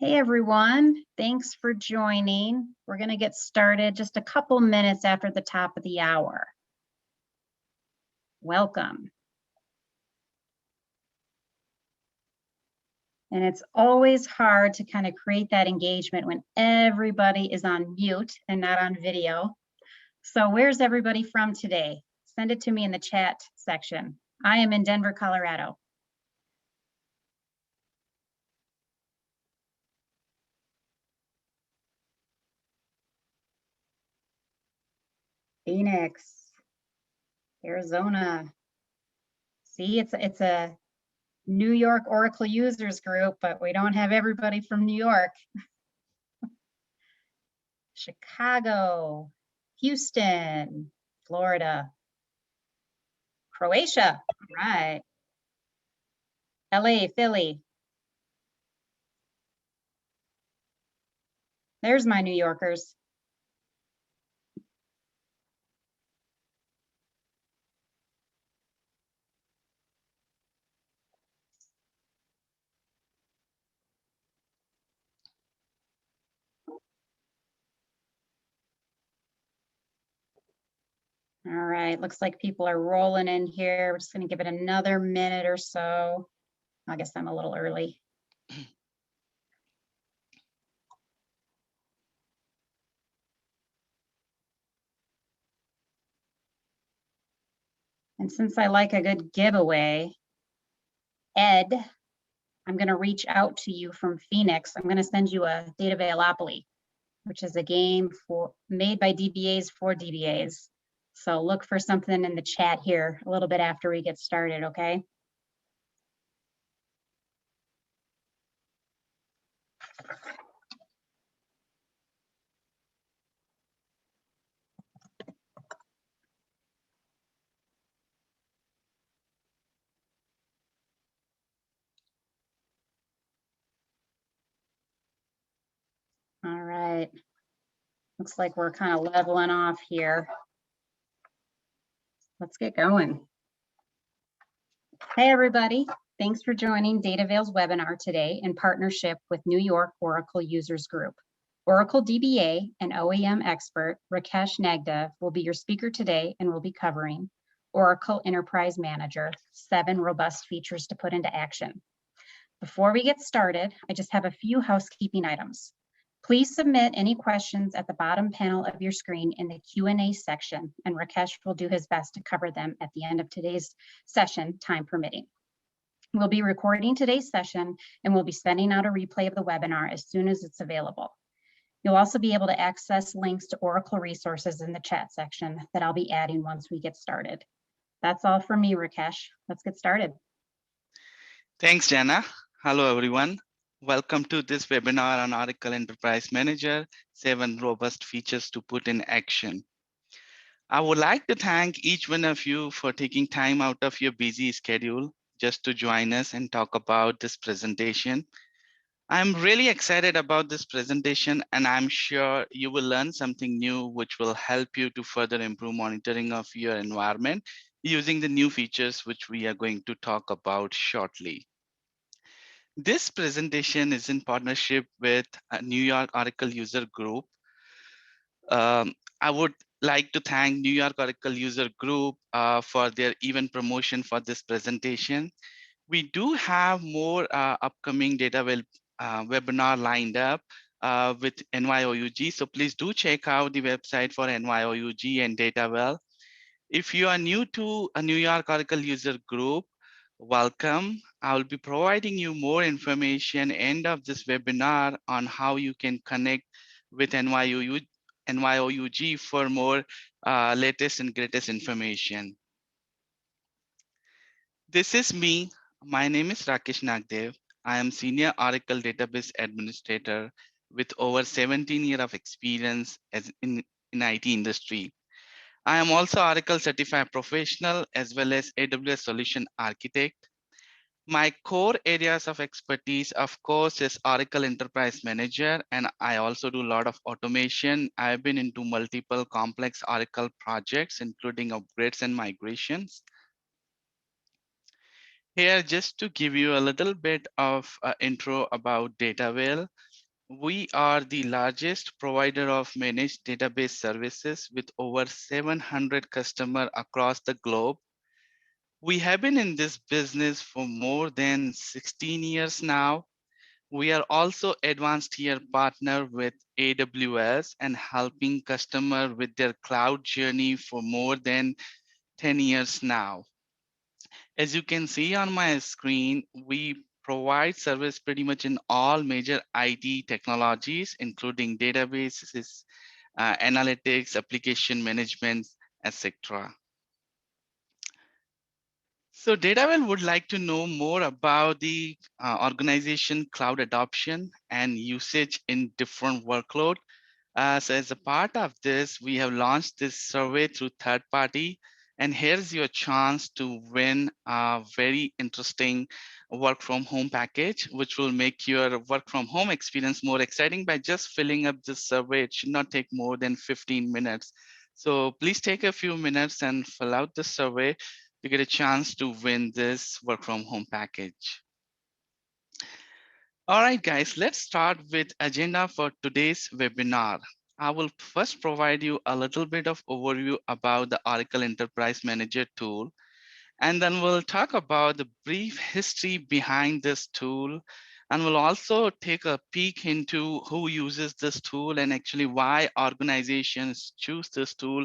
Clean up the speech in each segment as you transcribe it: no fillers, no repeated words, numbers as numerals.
Hey everyone, thanks for joining. We're going to get started just a couple minutes after the top of the hour. Welcome. And it's always hard to kind of create that engagement when everybody is on mute and not on video. So where's everybody from today? Send it to me in the chat section. I am in Denver, Colorado. Phoenix, Arizona. See, it's a New York Oracle users group, but we don't have everybody from New York. Chicago, Houston, Florida, Croatia, right. LA, Philly. There's my New Yorkers. All right, looks like people are rolling in here. We're just gonna give it another minute or so. I guess I'm a little early. And since I like a good giveaway, Ed, I'm gonna reach out to you from Phoenix. I'm gonna send you a Data Velopoly, which is a game made by DBAs for DBAs. So look for something in the chat here a little bit after we get started, okay? All right. Looks like we're kind of leveling off here. Let's get going. Hey, everybody. Thanks for joining DataVeil's webinar today in partnership with New York Oracle Users Group. Oracle DBA and OEM expert Rakesh Nagdev will be your speaker today and will be covering Oracle Enterprise Manager, 7 robust features to put into action. Before we get started, I just have a few housekeeping items. Please submit any questions at the bottom panel of your screen in the Q&A section, and Rakesh will do his best to cover them at the end of today's session, time permitting. We'll be recording today's session and we'll be sending out a replay of the webinar as soon as it's available. You'll also be able to access links to Oracle resources in the chat section that I'll be adding once we get started. That's all from me, Rakesh. Let's get started. Thanks, Jana. Hello, everyone. Welcome to this webinar on Oracle Enterprise Manager, 7 robust features to put in action. I would like to thank each one of you for taking time out of your busy schedule just to join us and talk about this presentation. I'm really excited about this presentation, and I'm sure you will learn something new which will help you to further improve monitoring of your environment using the new features which we are going to talk about shortly. This presentation is in partnership with New York Oracle User Group. I would like to thank New York Oracle User Group for their event promotion for this presentation. We do have more upcoming webinar lined up with NYOUG, so please do check out the website for NYOUG and DataWell. If you are new to a New York Oracle User Group, welcome. I will be providing you more information end of this webinar on how you can connect with NYOUG for more latest and greatest information. This is me. My name is Rakesh Nagdev. I am Senior Oracle Database Administrator with over 17 years of experience in IT industry. I am also Oracle Certified Professional as well as AWS Solution Architect. My core areas of expertise, of course, is Oracle Enterprise Manager, and I also do a lot of automation. I've been into multiple complex Oracle projects, including upgrades and migrations. Here, just to give you a little bit of intro about DataVale. We are the largest provider of managed database services with over 700 customers across the globe. We have been in this business for more than 16 years now. We are also advanced tier partner with AWS and helping customers with their cloud journey for more than 10 years now. As you can see on my screen, we provide service pretty much in all major IT technologies, including databases, analytics, application management, etc. So DataWell would like to know more about the organization cloud adoption and usage in different workload. So as a part of this, we have launched this survey through third party. And here's your chance to win a very interesting work from home package, which will make your work from home experience more exciting by just filling up this survey. It should not take more than 15 minutes. So please take a few minutes and fill out the survey to get a chance to win this work from home package. All right, guys, let's start with agenda for today's webinar. I will first provide you a little bit of overview about the Oracle Enterprise Manager tool, and then we'll talk about the brief history behind this tool. And we'll also take a peek into who uses this tool and actually why organizations choose this tool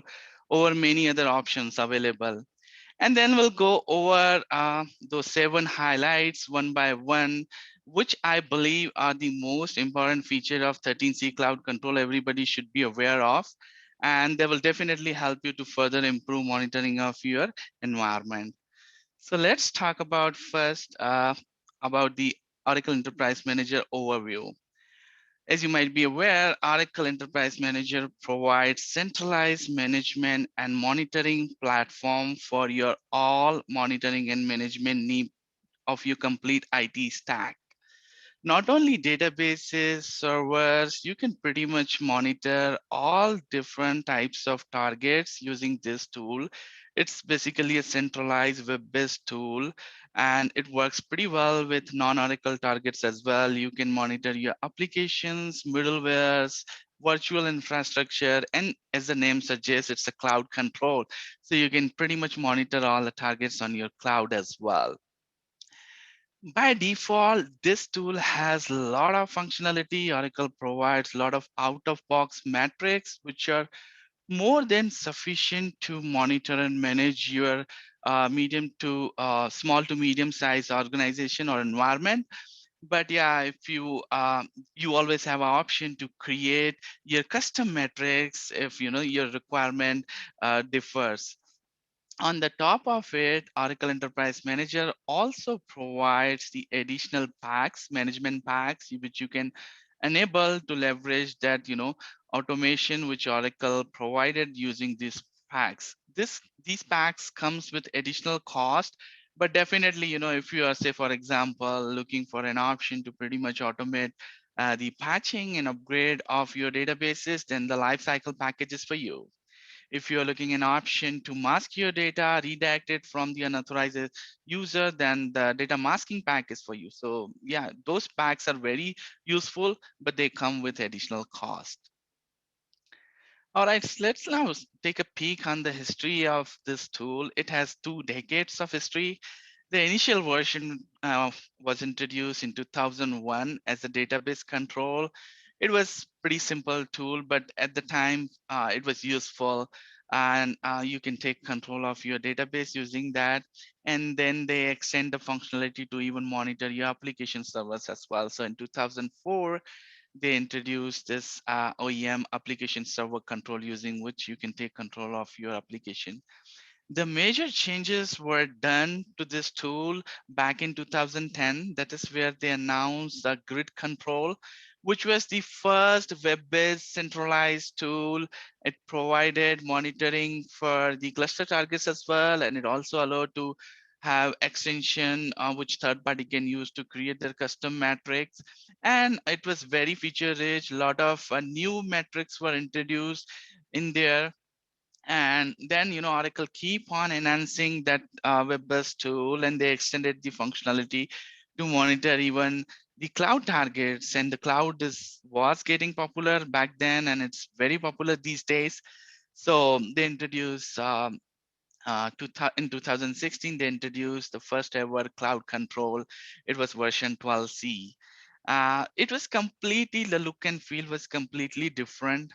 over many other options available. And then we'll go over those 7 highlights one by one, which I believe are the most important feature of 13C Cloud Control everybody should be aware of. And they will definitely help you to further improve monitoring of your environment. So let's talk about first about the Oracle Enterprise Manager overview. As you might be aware, Oracle Enterprise Manager provides centralized management and monitoring platform for your all monitoring and management need of your complete IT stack. Not only databases, servers, you can pretty much monitor all different types of targets using this tool. It's basically a centralized web-based tool, and it works pretty well with non-Oracle targets as well. You can monitor your applications, middlewares, virtual infrastructure, and as the name suggests, it's a cloud control. So you can pretty much monitor all the targets on your cloud as well. By default, this tool has a lot of functionality. Oracle provides a lot of out-of-box metrics, which are more than sufficient to monitor and manage your medium to small to medium sized organization or environment. But yeah, if you always have an option to create your custom metrics if your requirement differs. On the top of it, Oracle Enterprise Manager also provides the additional packs, management packs, which you can enable to leverage that, automation which Oracle provided using these packs. These packs comes with additional cost, but definitely, if you are, say, for example, looking for an option to pretty much automate the patching and upgrade of your databases, then the lifecycle package is for you. If you're looking an option to mask your data, redact it from the unauthorized user, then the data masking pack is for you. So yeah, those packs are very useful, but they come with additional cost. All right, so let's now take a peek on the history of this tool. It has 2 decades of history. The initial version was introduced in 2001 as a database control. It was pretty simple tool, but at the time it was useful, and you can take control of your database using that. And then they extend the functionality to even monitor your application servers as well. So in 2004, they introduced this OEM application server control, using which you can take control of your application. The major changes were done to this tool back in 2010. That is where they announced the grid control, which was the first web-based centralized tool. It provided monitoring for the cluster targets as well, and it also allowed to have extension which third party can use to create their custom metrics. And it was very feature rich. A lot of new metrics were introduced in there. And then, Oracle keep on enhancing that web-based tool, and they extended the functionality to monitor even the cloud targets, and the cloud was getting popular back then, and it's very popular these days. So they introduced in 2016, they introduced the first ever cloud control. It was version 12C. It was completely, the look and feel was completely different.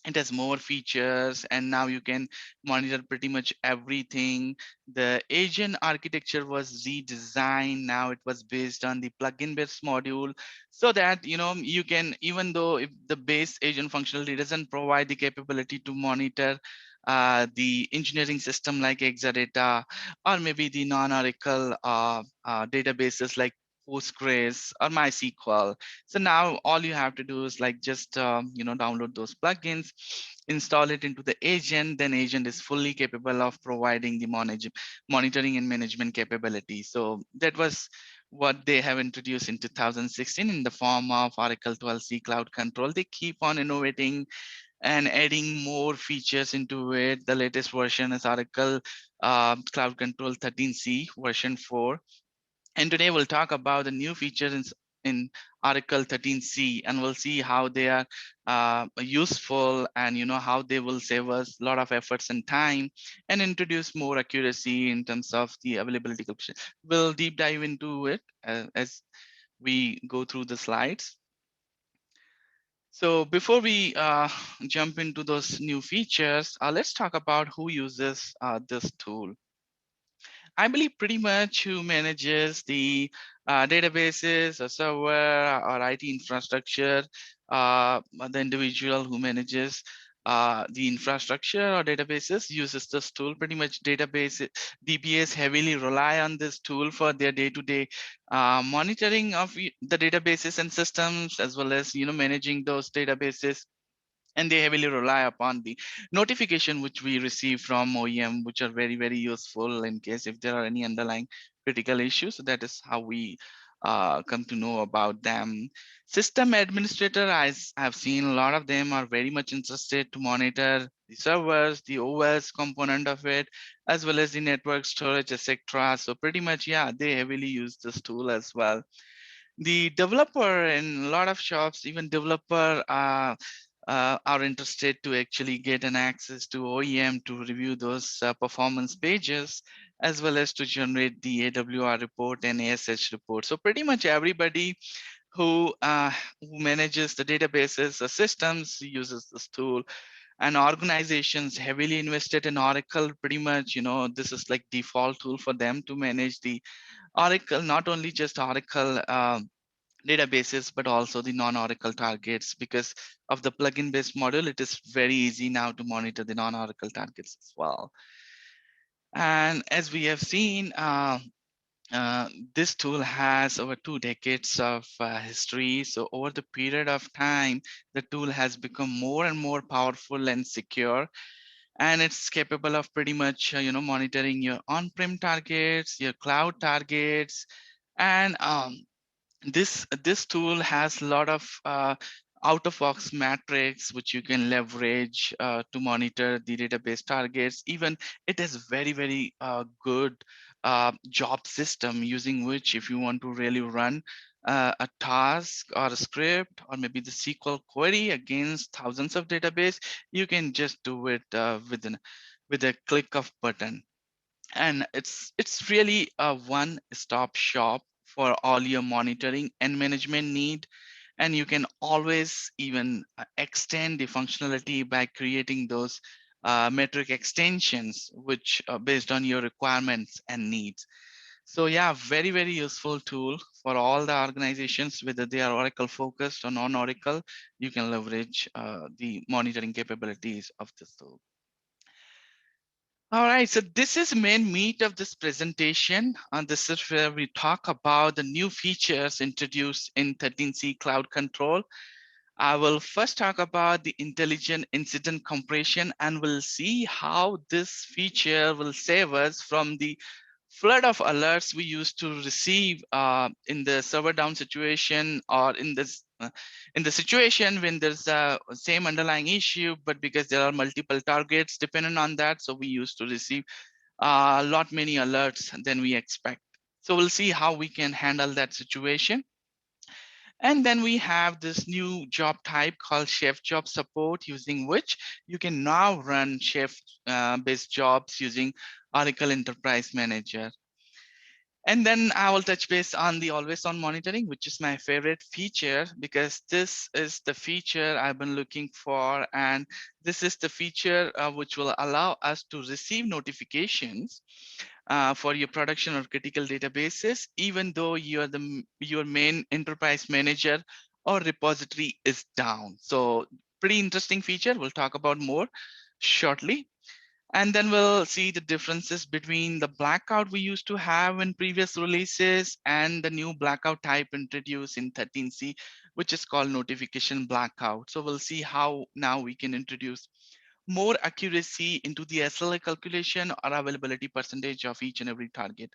It has more features, and now you can monitor pretty much everything. The agent architecture was redesigned. Now it was based on the plugin based module, so that you can, even though if the base agent functionality doesn't provide the capability to monitor the engineering system like Exadata, or maybe the non-Oracle databases like Postgres or MySQL. So now all you have to do is like just download those plugins, install it into the agent. Then agent is fully capable of providing the monitoring and management capability. So that was what they have introduced in 2016 in the form of Oracle 12c Cloud Control. They keep on innovating and adding more features into it. The latest version is Oracle Cloud Control 13c version 4. And today we'll talk about the new features in Oracle 13c, and we'll see how they are useful, and how they will save us a lot of efforts and time, and introduce more accuracy in terms of the availability coefficient. We'll deep dive into it as we go through the slides. So before we jump into those new features, let's talk about who uses this tool. I believe pretty much who manages the databases or server or IT infrastructure, the individual who manages the infrastructure or databases uses this tool. Pretty much DBAs heavily rely on this tool for their day-to-day monitoring of the databases and systems, as well as managing those databases. And they heavily rely upon the notification which we receive from OEM, which are very, very useful in case if there are any underlying critical issues. So that is how we come to know about them. System administrator, I've seen a lot of them are very much interested to monitor the servers, the OS component of it, as well as the network storage, etc. So pretty much, yeah, they heavily use this tool as well. The developer in a lot of shops, even developer are interested to actually get an access to OEM to review those performance pages, as well as to generate the AWR report and ASH report. So pretty much everybody who manages the databases or systems uses this tool. And organizations heavily invested in Oracle, pretty much, this is like default tool for them to manage the Oracle, not only just Oracle databases, but also the non-Oracle targets. Because of the plugin based model, it is very easy now to monitor the non-Oracle targets as well. And as we have seen, this tool has over 2 decades of history. So over the period of time, the tool has become more and more powerful and secure. And it's capable of pretty much, monitoring your on-prem targets, your cloud targets, and this tool has a lot of out-of-box metrics which you can leverage to monitor the database targets. Even it is very, very good job system, using which if you want to really run a task or a script or maybe the SQL query against thousands of database, you can just do it with a click of button. And it's really a one-stop shop for all your monitoring and management need. And you can always even extend the functionality by creating those metric extensions, which are based on your requirements and needs. So yeah, very, very useful tool for all the organizations, whether they are Oracle focused or non-Oracle. You can leverage the monitoring capabilities of this tool. All right, so this is main meat of this presentation. And this is where we talk about the new features introduced in 13C Cloud Control. I will first talk about the intelligent incident compression, and we'll see how this feature will save us from the flood of alerts we used to receive in the server down situation, or in the situation when there's a same underlying issue, but because there are multiple targets depending on that, so we used to receive a lot many alerts than we expect. So we'll see how we can handle that situation. And then we have this new job type called chef job support, using which you can now run chef based jobs using Oracle Enterprise Manager. And then I will touch base on the always on monitoring, which is my favorite feature, because this is the feature I've been looking for. And this is the feature which will allow us to receive notifications for your production or critical databases, even though your main enterprise manager or repository is down. So pretty interesting feature. We'll talk about more shortly. And then we'll see the differences between the blackout we used to have in previous releases and the new blackout type introduced in 13C, which is called notification blackout. So we'll see how now we can introduce more accuracy into the SLA calculation or availability percentage of each and every target.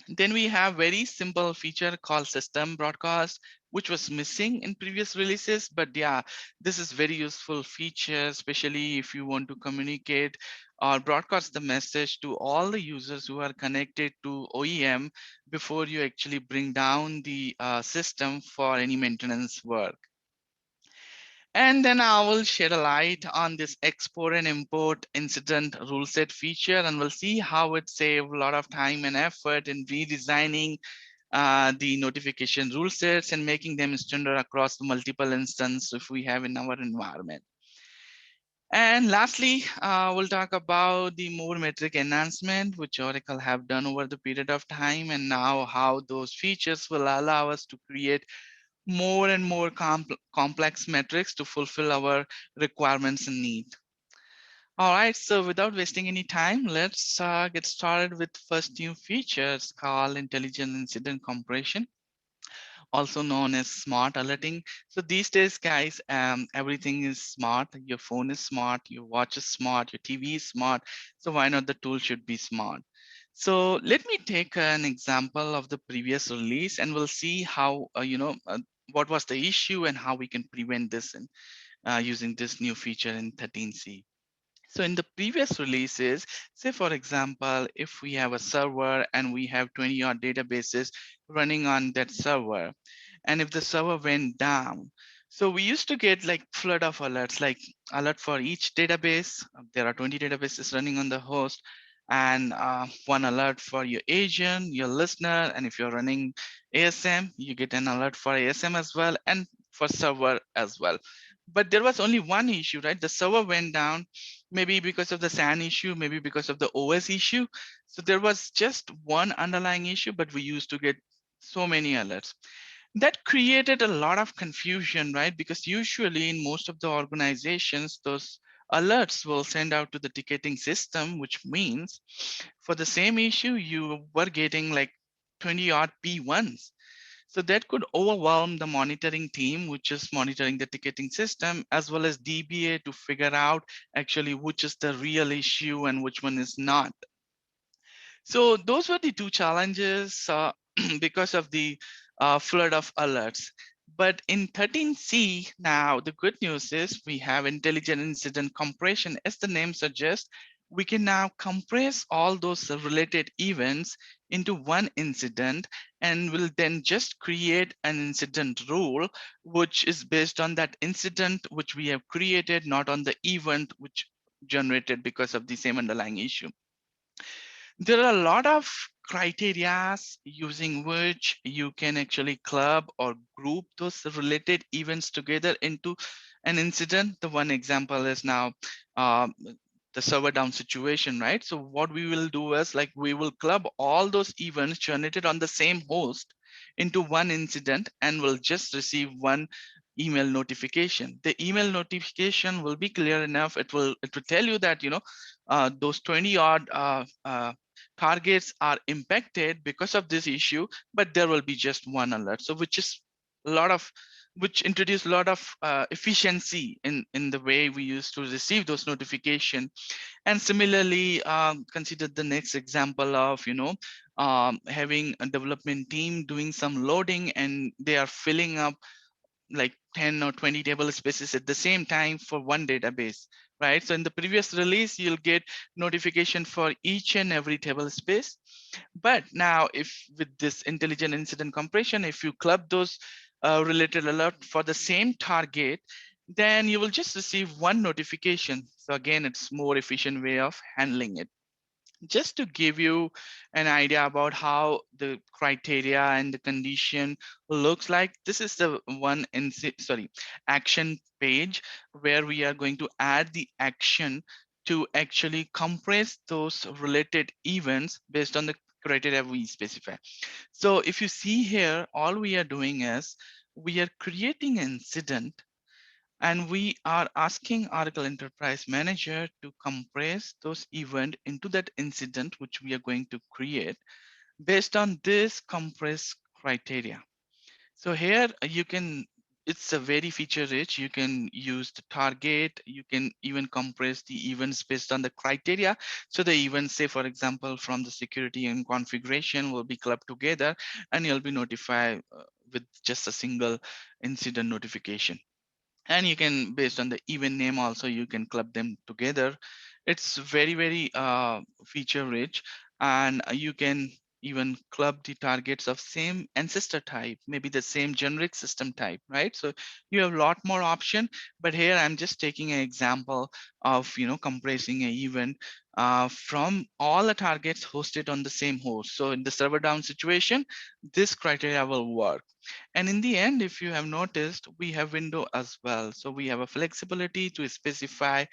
Then we have very simple feature called system broadcast, which was missing in previous releases. But yeah, this is very useful feature, especially if you want to communicate or broadcast the message to all the users who are connected to OEM before you actually bring down the system for any maintenance work. And then I will shed a light on this export and import incident rule set feature, and we'll see how it saves a lot of time and effort in redesigning the notification rule sets and making them standard across the multiple instances if we have in our environment. And lastly, we'll talk about the more metric enhancement, which Oracle have done over the period of time, and now how those features will allow us to create more and more complex metrics to fulfill our requirements and need. All right, so without wasting any time, let's get started with first new features called intelligent incident compression, also known as smart alerting. So these days, guys, everything is smart. Your phone is smart, your watch is smart, your TV is smart. So why not the tool should be smart? So let me take an example of the previous release, and we'll see how, what was the issue and how we can prevent this in, using this new feature in 13C. So in the previous releases, say for example, if we have a server and we have 20 odd databases running on that server, and if the server went down, so we used to get like flood of alerts, like alert for each database. There are 20 databases running on the host, and one alert for your agent, your listener, and if you're running ASM, you get an alert for ASM as well, and for server as well. But there was only one issue, right? The server went down, maybe because of the SAN issue, maybe because of the OS issue. So there was just one underlying issue, but we used to get so many alerts. That created a lot of confusion, right? Because usually in most of the organizations, those alerts will send out to the ticketing system, which means for the same issue, you were getting like 20 odd P1s. So that could overwhelm the monitoring team, which is monitoring the ticketing system, as well as DBA to figure out actually which is the real issue and which one is not. So those were the two challenges because of the flood of alerts. But in 13C now, the good news is we have intelligent incident compression. As the name suggests, we can now compress all those related events into one incident, and will then just create an incident rule, which is based on that incident which we have created, not on the event which generated because of the same underlying issue. There are a lot of criterias using which you can actually club or group those related events together into an incident. The one example is now um, the server down situation, right? So what we will do is like we will club all those events generated on the same host into one incident, and we'll just receive one email notification. The email notification will be clear enough. It will tell you that those 20 odd targets are impacted because of this issue, but there will be just one alert. So which is a lot of, which introduce a lot of efficiency in the way we used to receive those notification. And similarly, consider the next example of, having a development team doing some loading, and they are filling up like 10 or 20 table spaces at the same time for one database, right? So in the previous release, you'll get notification for each and every table space. But now if with this intelligent incident compression, if you club those related alert for the same target, then you will just receive one notification. So again, it's more efficient way of handling it. Just to give you an idea about how the criteria and the condition looks like, this is the one in action page where we are going to add the action to actually compress those related events based on the criteria we specify. So if you see here, all we are doing is we are creating an incident and we are asking Oracle Enterprise Manager to compress those events into that incident, which we are going to create based on this compress criteria. So here you can, it's a very feature rich. You can use the target. You can even compress the events based on the criteria. So the events, say for example, from the security and configuration will be clubbed together and you'll be notified with just a single incident notification. And you can, based on the event name also, you can club them together. It's very feature rich, and you can even club the targets of same ancestor type, maybe the same generic system type, right? So you have a lot more option, but here I'm just taking an example of compressing an event from all the targets hosted on the same host. So in the server down situation, this criteria will work. And in the end, if you have noticed, we have window as well. So we have a flexibility to specify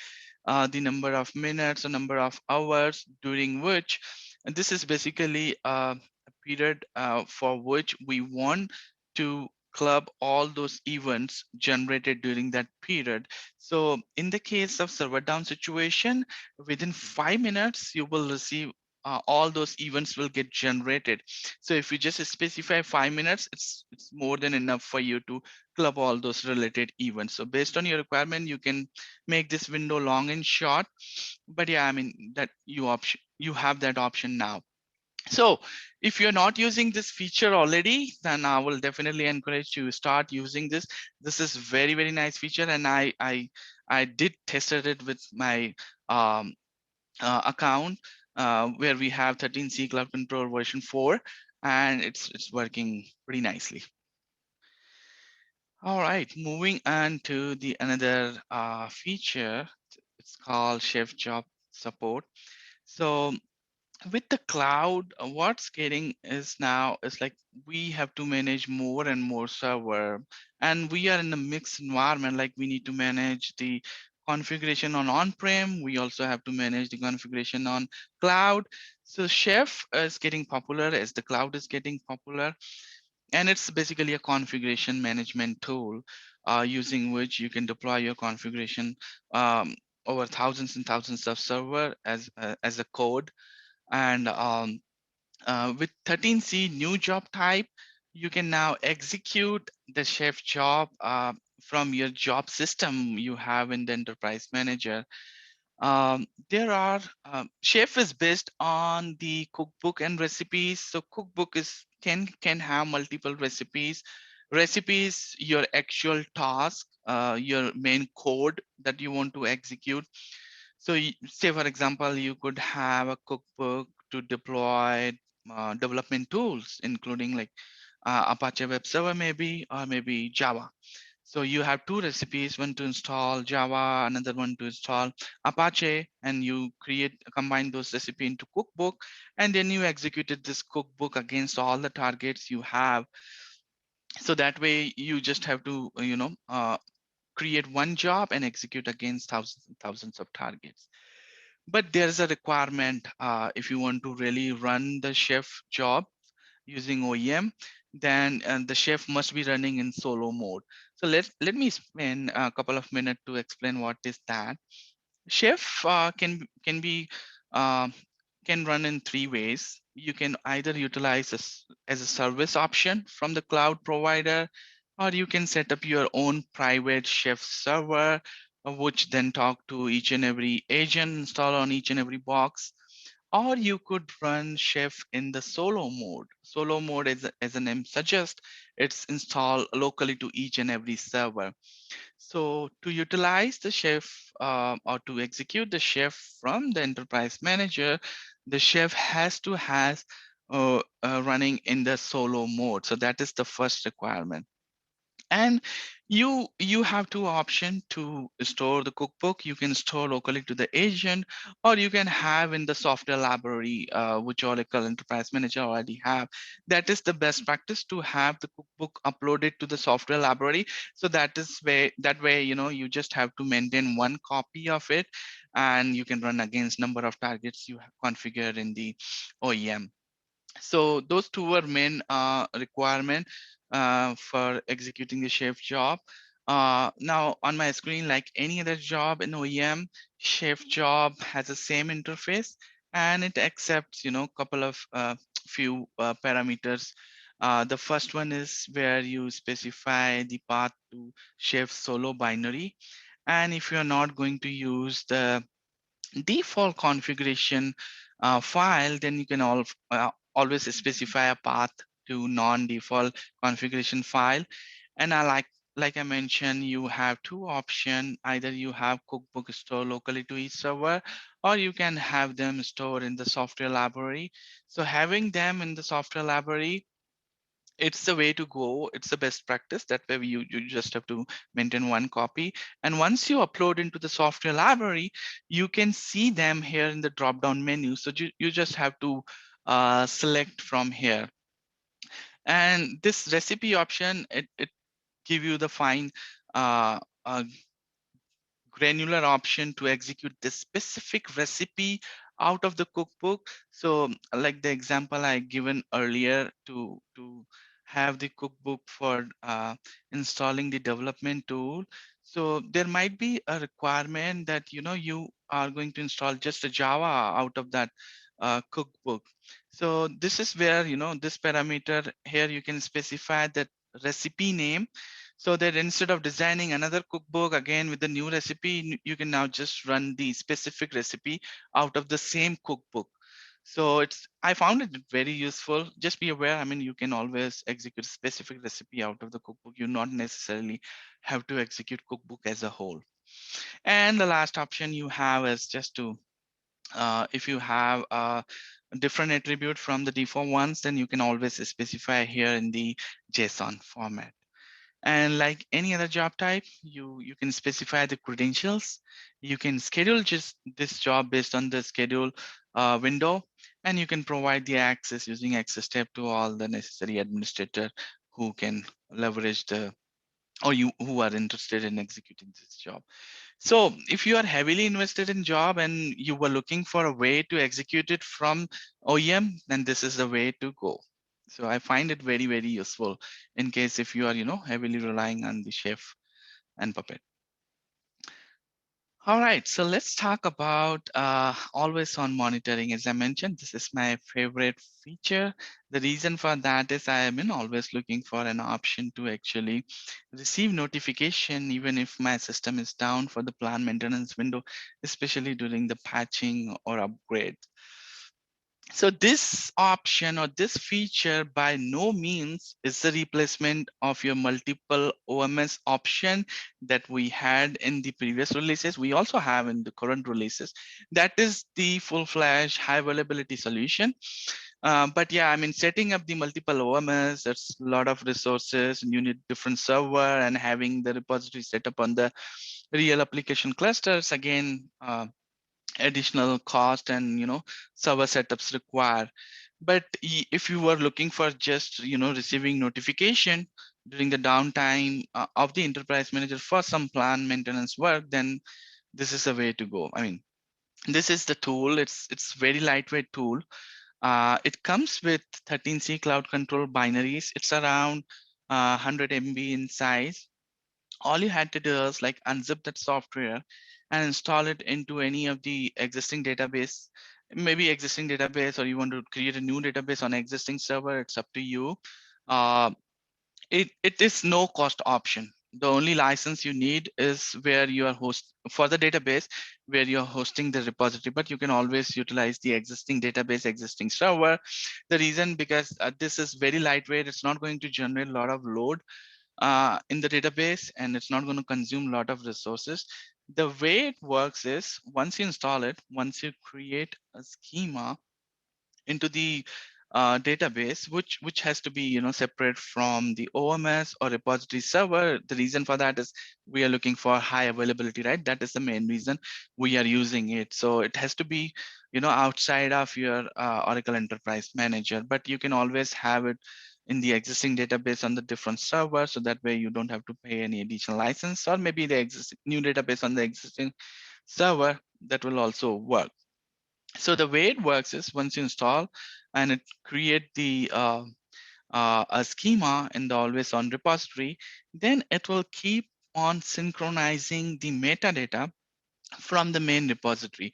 the number of minutes or number of hours during which, and this is basically a period for which we want to club all those events generated during that period. So in the case of server down situation, within 5 minutes, you will receive all those events will get generated. So if you just specify 5 minutes, it's more than enough for you to club all those related events. So based on your requirement, you can make this window long and short. But yeah, I mean that you have that option now. So if you're not using this feature already, then I will definitely encourage you to start using this. This is very nice feature, and I did tested it with my account where we have 13C Cloud Control version 4, and it's working pretty nicely. All right, moving on to the another feature. It's called Chef Job Support. So with the cloud, what's getting is now is like we have to manage more and more server, and we are in a mixed environment. Like we need to manage the configuration on-prem. We also have to manage the configuration on cloud. So Chef is getting popular as the cloud is getting popular, and it's basically a configuration management tool using which you can deploy your configuration over thousands and thousands of server as a code. And with 13C new job type, you can now execute the chef job from your job system you have in the enterprise manager. There are chef is based on the cookbook and recipes. So cookbook is can have multiple recipes. Recipes your actual task, your main code that you want to execute. So say for example, you could have a cookbook to deploy development tools, including like Apache Web Server maybe, or maybe Java. So you have two recipes, one to install Java, another one to install Apache, and you combine those recipe into cookbook, and then you executed this cookbook against all the targets you have. So that way you just have to, create one job and execute against thousands and thousands of targets. But there's a requirement if you want to really run the chef job using OEM, then the chef must be running in solo mode. So let me spend a couple of minutes to explain what is that. Chef can be uh, can run in three ways. You can either utilize this as a service option from the cloud provider, or you can set up your own private chef server, which then talk to each and every agent installed on each and every box. or you could run Chef in the solo mode. Solo mode, as the name suggests, it's installed locally to each and every server. So to utilize the Chef or to execute the Chef from the enterprise manager, the Chef has to has running in the solo mode. So that is the first requirement. And you have two options to store the cookbook. You can store locally to the agent, or you can have in the software library, which Oracle Enterprise Manager already have. That is the best practice, to have the cookbook uploaded to the software library. So that way, you just have to maintain one copy of it, and you can run against number of targets you have configured in the OEM. So those two were main requirement for executing the chef job. Now on my screen, like any other job in OEM, chef job has the same interface, and it accepts, couple of few parameters. The first one is where you specify the path to chef solo binary. And if you're not going to use the default configuration file, then you can always specify a path to non-default configuration file. And like I mentioned, you have two options. Either you have cookbook store locally to each server, or you can have them stored in the software library. So having them in the software library, it's the way to go. It's the best practice. That way you just have to maintain one copy. And once you upload into the software library, you can see them here in the drop down menu. So you just have to select from here. And this recipe option, it give you the fine uh, uh, granular option to execute the specific recipe out of the cookbook. So like the example I given earlier, to have the cookbook for installing the development tool. So there might be a requirement that you are going to install just a Java out of that cookbook. So this is where this parameter here, you can specify that recipe name, so that instead of designing another cookbook again with the new recipe, you can now just run the specific recipe out of the same cookbook. So I found it very useful. Just be aware, I mean, you can always execute specific recipe out of the cookbook. You not necessarily have to execute cookbook as a whole. And the last option you have is just to, if you have a different attribute from the default ones, then you can always specify here in the JSON format. And like any other job type, you can specify the credentials. You can schedule just this job based on the schedule window, and you can provide the access using access tab to all the necessary administrator who can leverage the, or you who are interested in executing this job. So if you are heavily invested in job and you were looking for a way to execute it from OEM, then this is the way to go. So I find it very, very useful in case if you are, heavily relying on the Chef and Puppet. All right, so let's talk about always on monitoring. As I mentioned, this is my favorite feature. The reason for that is I am always looking for an option to actually receive notification even if my system is down for the plan maintenance window, especially during the patching or upgrade. So this option or this feature by no means is the replacement of your multiple OMS option that we had in the previous releases. We also have in the current releases. That is the full-fledged high availability solution. But yeah, I mean, setting up the multiple OMS, that's a lot of resources, and you need different server, and having the repository set up on the real application clusters, again, additional cost and server setups required. But if you were looking for just receiving notification during the downtime of the enterprise manager for some plan maintenance work, then this is a way to go. I mean, this is the tool. It's very lightweight tool. It comes with 13C cloud control binaries. It's around 100 MB in size. All you had to do is like unzip that software and install it into any of the existing database, maybe existing database, or you want to create a new database on existing server. It's up to you. uh, it is no cost option. the only license you need is where you are host for the database, where you're hosting the repository, but you can always utilize the existing database, existing server. The reason, because this is very lightweight, it's not going to generate a lot of load in the database, and it's not going to consume a lot of resources. The way it works is, once you install it, once you create a schema into the database, which has to be, separate from the OMS or repository server. The reason for that is we are looking for high availability, right? That is the main reason we are using it. So it has to be, outside of your Oracle Enterprise Manager, but you can always have it in the existing database on the different server, so that way you don't have to pay any additional license, or maybe the existing new database on the existing server, that will also work. So the way it works is, once you install and it create the a schema in the always on repository, then it will keep on synchronizing the metadata from the main repository.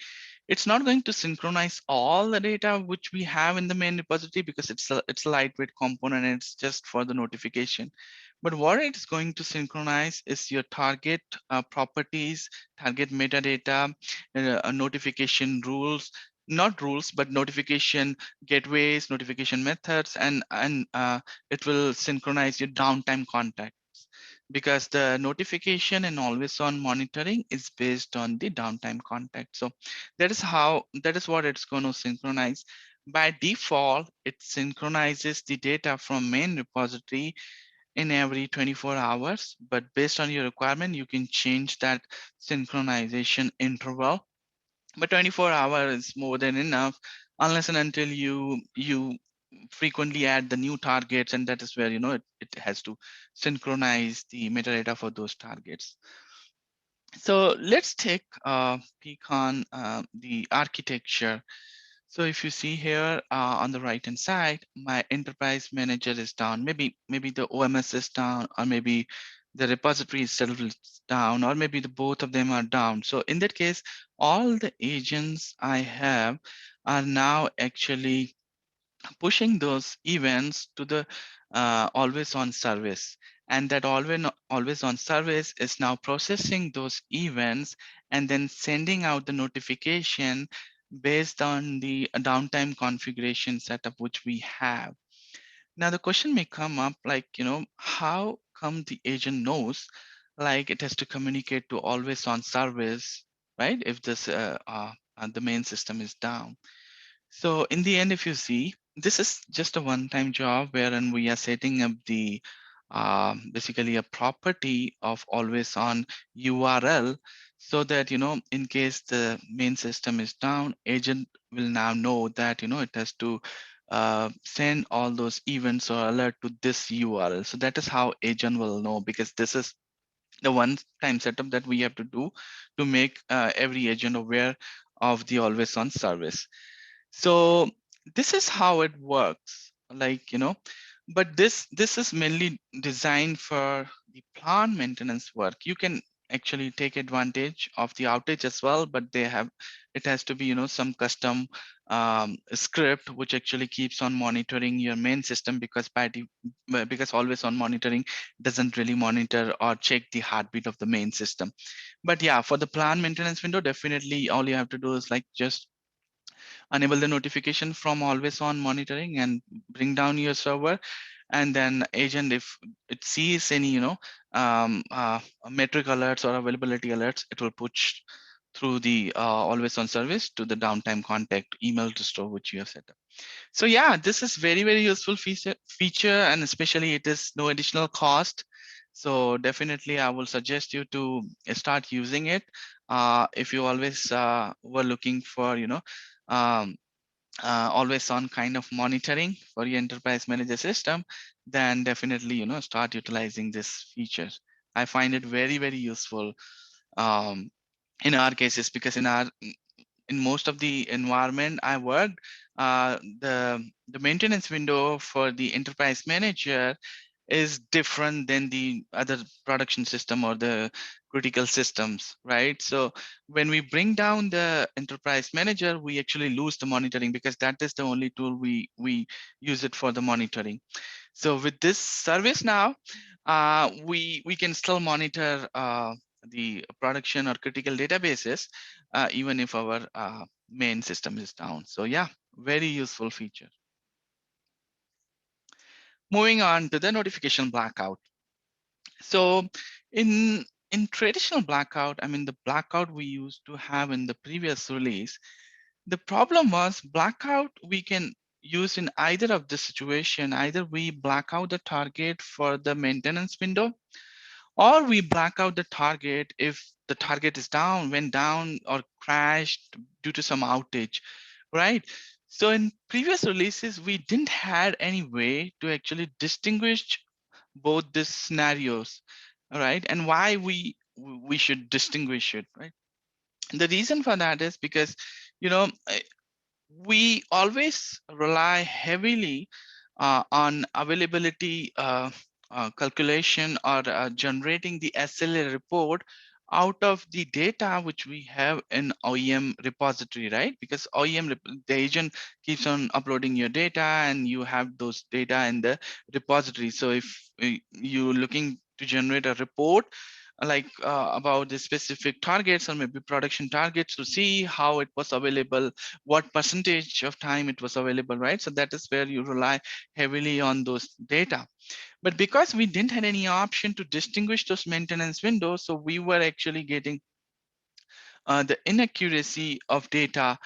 It's not going to synchronize all the data which we have in the main repository, because it's a lightweight component and it's just for the notification. But what it's going to synchronize is your target properties, target metadata, notification rules, not rules, but notification gateways, notification methods, and it will synchronize your downtime context, because the notification and always on monitoring is based on the downtime context. So that is what it's going to synchronize. By default, it synchronizes the data from main repository in every 24 hours, but based on your requirement, you can change that synchronization interval. But 24 hours is more than enough, unless and until you frequently add the new targets, and that is where it has to synchronize the metadata for those targets. So let's take a peek on the architecture. So if you see here on the right hand side, my enterprise manager is down. Maybe the OMS is down, or maybe the repository itself is down, or maybe the both of them are down. So in that case, all the agents I have are now actually pushing those events to the always on service, and that always on service is now processing those events and then sending out the notification based on the downtime configuration setup which we have. Now the question may come up, like, how come the agent knows, like, it has to communicate to always on service, right, if this the main system is down? So in the end, if you see, this is just a one-time job wherein we are setting up the basically a property of always on URL, so that, in case the main system is down, agent will now know that, it has to send all those events or alert to this URL. So that is how agent will know, because this is the one-time setup that we have to do to make every agent aware of the always on service. So this is how it works, like, but this is mainly designed for the plant maintenance work. You can actually take advantage of the outage as well, but it has to be, some custom script which actually keeps on monitoring your main system, because because always on monitoring doesn't really monitor or check the heartbeat of the main system. But yeah, for the plant maintenance window, definitely all you have to do is, like, just enable the notification from always on monitoring and bring down your server. And then agent, if it sees any metric alerts or availability alerts, it will push through the always on service to the downtime contact email to store which you have set up. So yeah, this is very useful feature, and especially it is no additional cost. So definitely I will suggest you to start using it if you always were looking for um, always on kind of monitoring for your enterprise manager system. Then definitely start utilizing this features. I find it very useful um, in our cases, because in most of the environment I worked, the maintenance window for the enterprise manager is different than the other production system or the critical systems, right? So when we bring down the enterprise manager, we actually lose the monitoring, because that is the only tool we use it for the monitoring. So with this service now, we can still monitor the production or critical databases, even if our main system is down. So yeah, very useful feature. Moving on to the notification blackout. So in traditional blackout, I mean the blackout we used to have in the previous release, the problem was blackout we can use in either of the situation. Either we black out the target for the maintenance window, or we black out the target if the target is down, went down or crashed due to some outage, right? So in previous releases, we didn't had any way to actually distinguish both these scenarios, right? And why we should distinguish it, right? And the reason for that is because, you know, we always rely heavily on availability calculation or generating the SLA report out of the data which we have in OEM repository, right? Because the agent keeps on uploading your data and you have those data in the repository. So if you're looking to generate a report like about the specific targets or maybe production targets to see how it was available, what percentage of time it was available, right? So that is where you rely heavily on those data. But because we didn't have any option to distinguish those maintenance windows, so we were actually getting the inaccuracy of data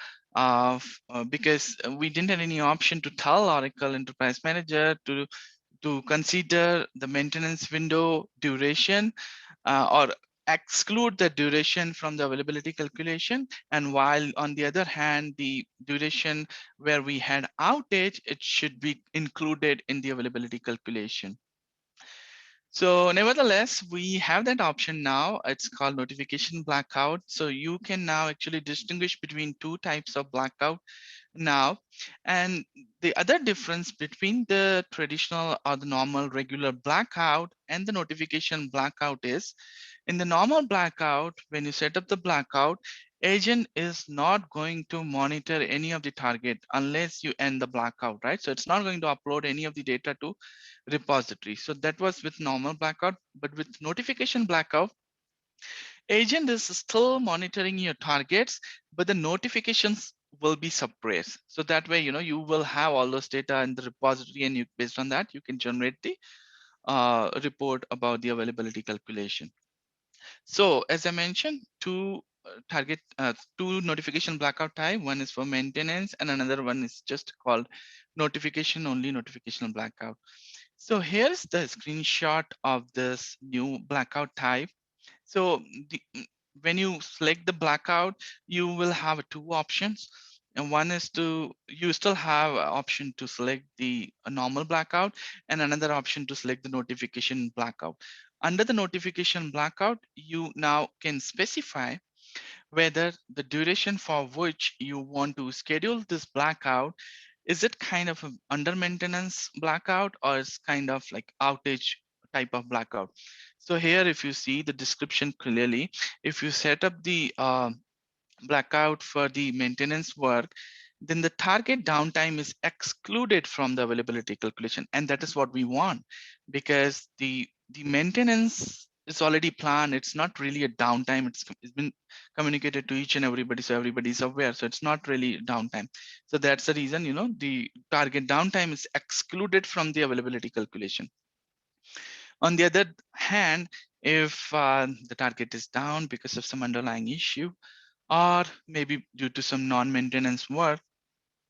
because we didn't have any option to tell Oracle Enterprise Manager to consider the maintenance window duration or exclude the duration from the availability calculation. And while on the other hand, the duration where we had outage, it should be included in the availability calculation. So nevertheless, we have that option now. It's called notification blackout. So you can now actually distinguish between two types of blackout now. And the other difference between the traditional or the normal regular blackout and the notification blackout is in the normal blackout, when you set up the blackout, agent is not going to monitor any of the target unless you end the blackout, right? So it's not going to upload any of the data to repository. So that was with normal blackout, but with notification blackout, agent is still monitoring your targets, but the notifications will be suppressed. So that way, you know, you will have all those data in the repository, and you based on that, you can generate the report about the availability calculation. So as I mentioned, two notification blackout type. One is for maintenance, and another one is just called notification only notification blackout. So here's the screenshot of this new blackout type. So when you select the blackout, you will have two options. And one is you still have an option to select the normal blackout and another option to select the notification blackout. Under the notification blackout, you now can specify whether the duration for which you want to schedule this blackout, is it kind of an under maintenance blackout or is kind of like outage type of blackout. So here, if you see the description clearly, if you set up the blackout for the maintenance work, then the target downtime is excluded from the availability calculation. And that is what we want, because the maintenance is already planned. It's not really a downtime. It's been communicated to each and everybody, so everybody's aware. So it's not really downtime. So that's the reason, you know, the target downtime is excluded from the availability calculation. On the other hand, if the target is down because of some underlying issue, or maybe due to some non-maintenance work,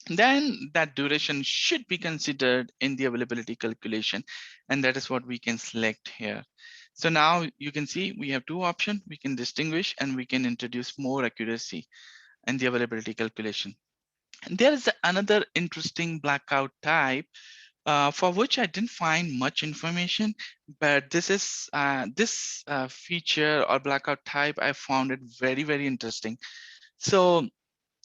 then that duration should be considered in the availability calculation. And that is what we can select here. So now you can see we have two options. We can distinguish and we can introduce more accuracy in the availability calculation. And there is another interesting blackout type for which I didn't find much information, but this feature or blackout type, I found it very, very interesting. So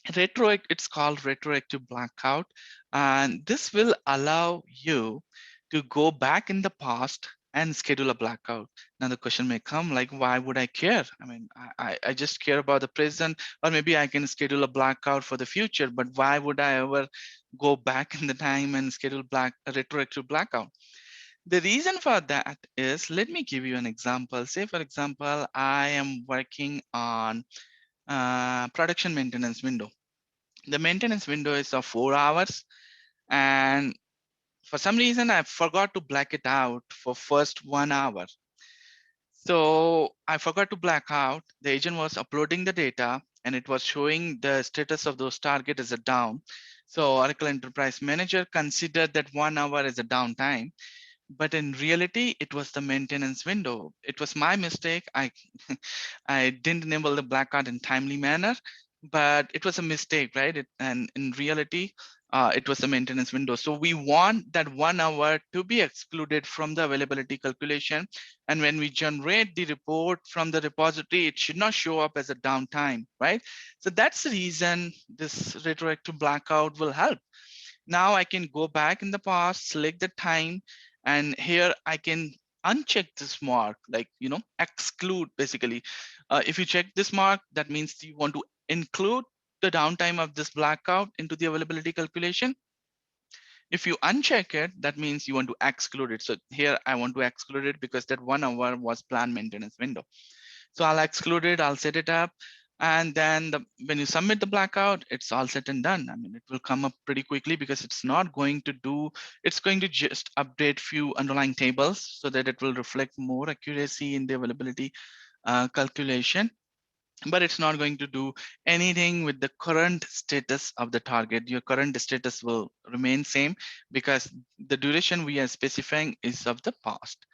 it's called retroactive blackout, and this will allow you to go back in the past and schedule a blackout. Now the question may come like, why would I care? I mean, I just care about the present, or maybe I can schedule a blackout for the future, but why would I ever go back in the time and schedule a retroactive blackout? The reason for that is, let me give you an example. Say, for example, I am working on production maintenance window. The maintenance window is of 4 hours, and for some reason I forgot to black it out for first 1 hour. So I forgot to black out. The agent was uploading the data and it was showing the status of those target as a down. So Oracle Enterprise Manager considered that 1 hour as a downtime, but in reality, it was the maintenance window. It was my mistake. I I didn't enable the blackout in timely manner, but it was a mistake, right? And in reality, it was a maintenance window. So we want that 1 hour to be excluded from the availability calculation. And when we generate the report from the repository, it should not show up as a downtime, right? So that's the reason this retroactive blackout will help. Now I can go back in the past, select the time, and here I can uncheck this mark, like, exclude basically. If you check this mark, that means you want to include the downtime of this blackout into the availability calculation. If you uncheck it, that means you want to exclude it. So here I want to exclude it because that 1 hour was planned maintenance window. So I'll exclude it, I'll set it up. And then when you submit the blackout, it's all set and done. I mean, it will come up pretty quickly because it's not going to do, it's going to just update few underlying tables so that it will reflect more accuracy in the availability calculation. But it's not going to do anything with the current status of the target. Your current status will remain same because the duration we are specifying is of the past.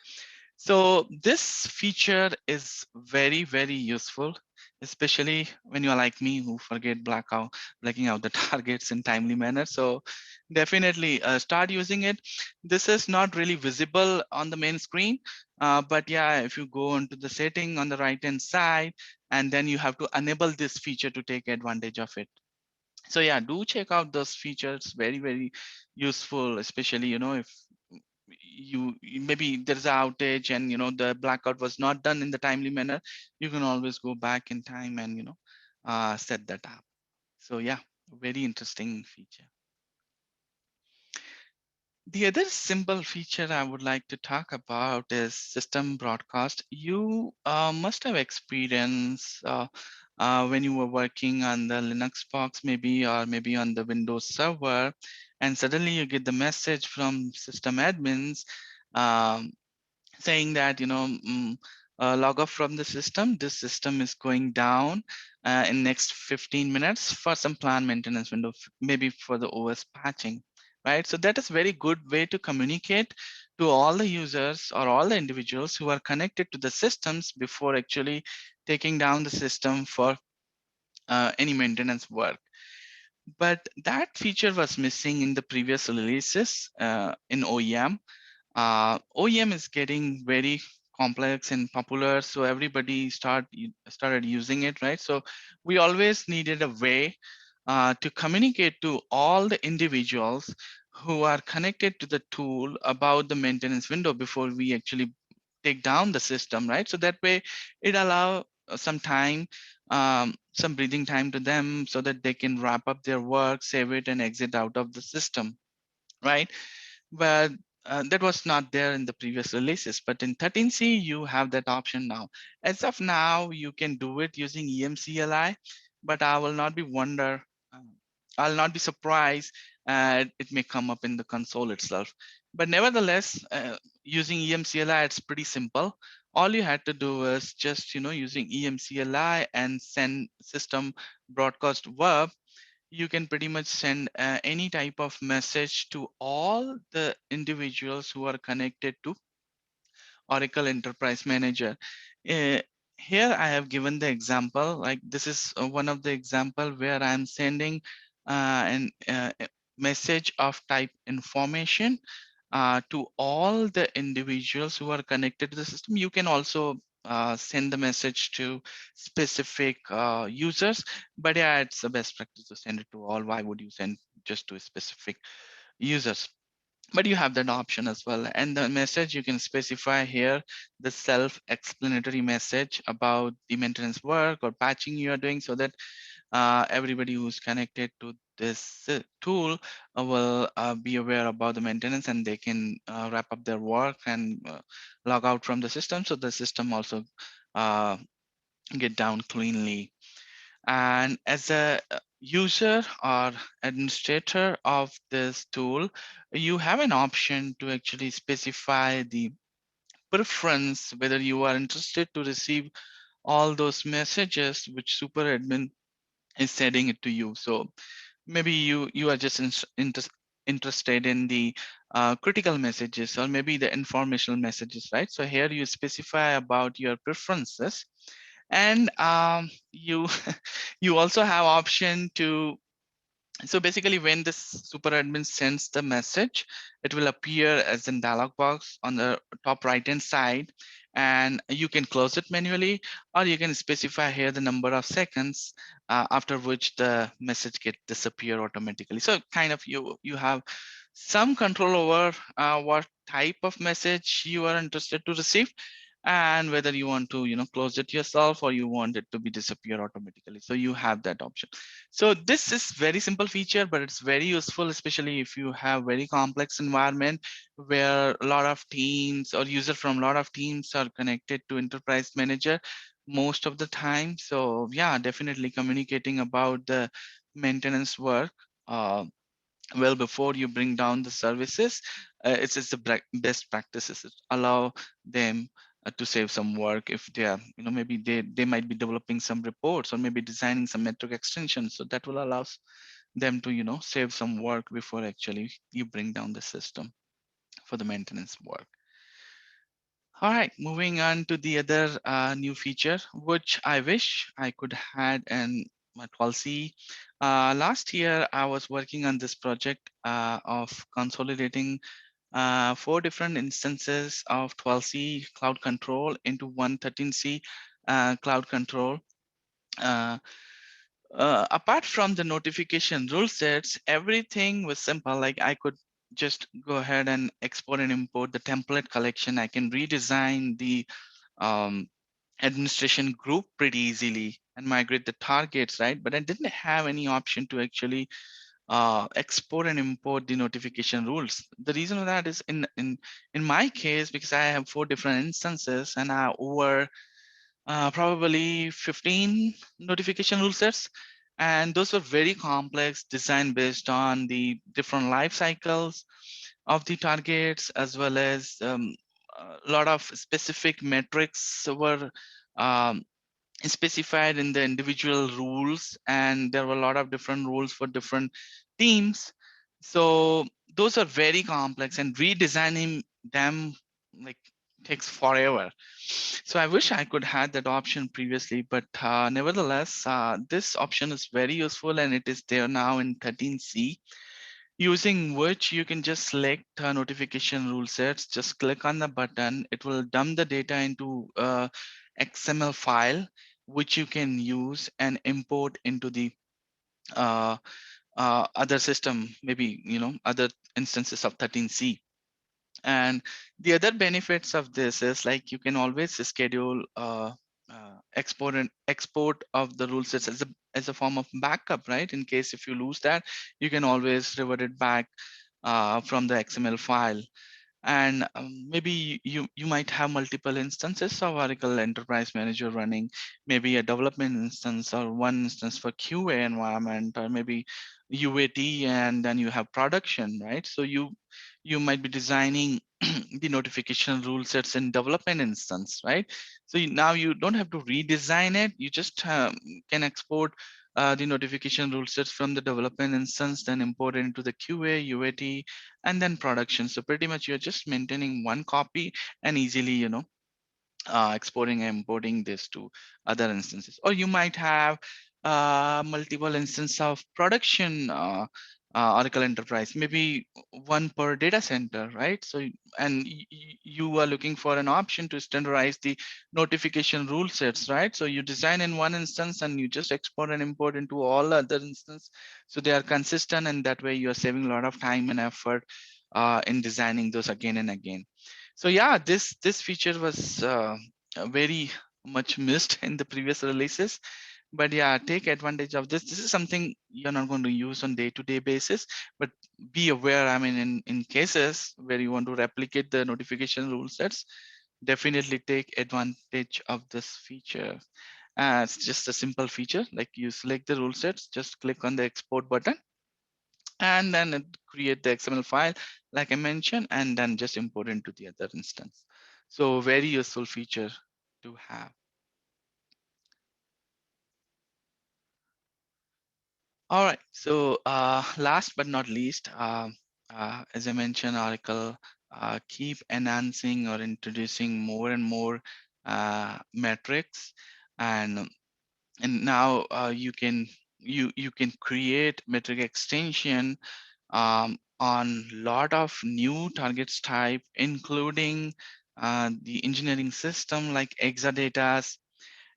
So this feature is very, very useful, especially when you're like me who forget blacking out the targets in timely manner. So definitely start using it. This is not really visible on the main screen, but yeah, if you go into the setting on the right hand side, and then you have to enable this feature to take advantage of it. So yeah, do check out those features. Very, very useful, especially, if maybe there's an outage and the blackout was not done in the timely manner, you can always go back in time and set that up. So yeah, very interesting feature. The other simple feature I would like to talk about is system broadcast. You must have experience when you were working on the Linux box, maybe, or maybe on the Windows server, and suddenly you get the message from system admins um, saying that, log off from the system. This system is going down in next 15 minutes for some planned maintenance window, maybe for the OS patching, right? So that is very good way to communicate to all the users or all the individuals who are connected to the systems before actually taking down the system for any maintenance work. But that feature was missing in the previous releases in OEM. OEM is getting very complex and popular, so everybody started using it, right? So we always needed a way to communicate to all the individuals who are connected to the tool about the maintenance window before we actually take down the system, right? So that way it allow some time, some breathing time to them so that they can wrap up their work, save it, and exit out of the system, right? But that was not there in the previous releases. But in 13C, you have that option now. As of now, you can do it using EMCLI, but I will not be um, I'll not be surprised. It may come up in the console itself. But nevertheless, using EMCLI, it's pretty simple. All you had to do is just, using EMCLI and send system broadcast verb, you can pretty much send any type of message to all the individuals who are connected to Oracle Enterprise Manager. Uh, Here I have given the example, like this is one of the example where I'm sending a message of type information to all the individuals who are connected to the system. You can also send the message to specific users, but yeah, it's the best practice to send it to all. Why would you send just to specific users? But you have that option as well. And the message you can specify here, the self-explanatory message about the maintenance work or patching you are doing, so that everybody who's connected to this tool will be aware about the maintenance, and they can wrap up their work and log out from the system. So the system also uh, get down cleanly. And as a user or administrator of this tool, you have an option to actually specify the preference, whether you are interested to receive all those messages which super admin is sending it to you. So maybe you are just interested in the critical messages, or maybe the informational messages, right? So here you specify about your preferences, and you you also have option to, so basically when this super admin sends the message, it will appear as a dialog box on the top right hand side, and you can close it manually, or you can specify here the number of seconds after which the message get disappear automatically. So kind of you have some control over what type of message you are interested to receive, and whether you want to close it yourself, or you want it to be disappear automatically. So you have that option. So this is very simple feature, but it's very useful, especially if you have very complex environment where a lot of teams or user from a lot of teams are connected to enterprise manager most of the time. So yeah, definitely communicating about the maintenance work uh, well before you bring down the services, it's the best practices. It allow them to save some work if they are, maybe they might be developing some reports, or maybe designing some metric extensions. So that will allow them to save some work before actually you bring down the system for the maintenance work. All right, moving on to the other new feature, which I wish I could had in my 12C. Last year, I was working on this project of consolidating 4 different instances of 12C cloud control into one 13C cloud control. Uh, Apart from the notification rule sets, everything was simple. Like I could just go ahead and export and import the template collection. I can redesign the um, administration group pretty easily and migrate the targets, right? But I didn't have any option to actually export and import the notification rules. The reason for that is in my case, because I have 4 different instances and I over probably 15 notification rule sets. And those were very complex, designed based on the different life cycles of the targets, as well as a lot of specific metrics were um, specified in the individual rules, and there were a lot of different rules for different teams. So those are very complex, and redesigning them like takes forever. So I wish I could have that option previously, but nevertheless, this option is very useful, and it is there now in 13C, using which you can just select notification rule sets, just click on the button, it will dump the data into XML file, which you can use and import into the uh, other system, maybe other instances of 13C. And the other benefits of this is like you can always schedule export of the rule sets as a form of backup, right? In case if you lose that, you can always revert it back from the XML file. And maybe you might have multiple instances of Oracle Enterprise Manager running, maybe a development instance or one instance for QA environment, or maybe UAT, and then you have production, right? So you might be designing the notification rule sets in development instance, right? So now you don't have to redesign it. You just can export the notification rule sets from the development instance, then import it into the QA, UAT, and then production. So pretty much you're just maintaining one copy and easily, exporting and importing this to other instances. Or you might have multiple instances of production Oracle Enterprise, maybe one per data center, right? So, and you are looking for an option to standardize the notification rule sets, right? So you design in one instance and you just export and import into all other instances. So they are consistent, and that way you are saving a lot of time and effort in designing those again and again. So yeah, this feature was very much missed in the previous releases, But yeah, take advantage of this. This is something you're not going to use on day-to-day basis, but be aware. I mean, in cases where you want to replicate the notification rule sets, definitely take advantage of this feature. It's just a simple feature, like you select the rule sets, just click on the export button, and then it create the XML file, like I mentioned, and then just import into the other instance. So very useful feature to have. All right, so last but not least, as I mentioned, Oracle keep enhancing or introducing more and more metrics, and now you can create metric extension on lot of new targets type, including the engineering system like Exadatas.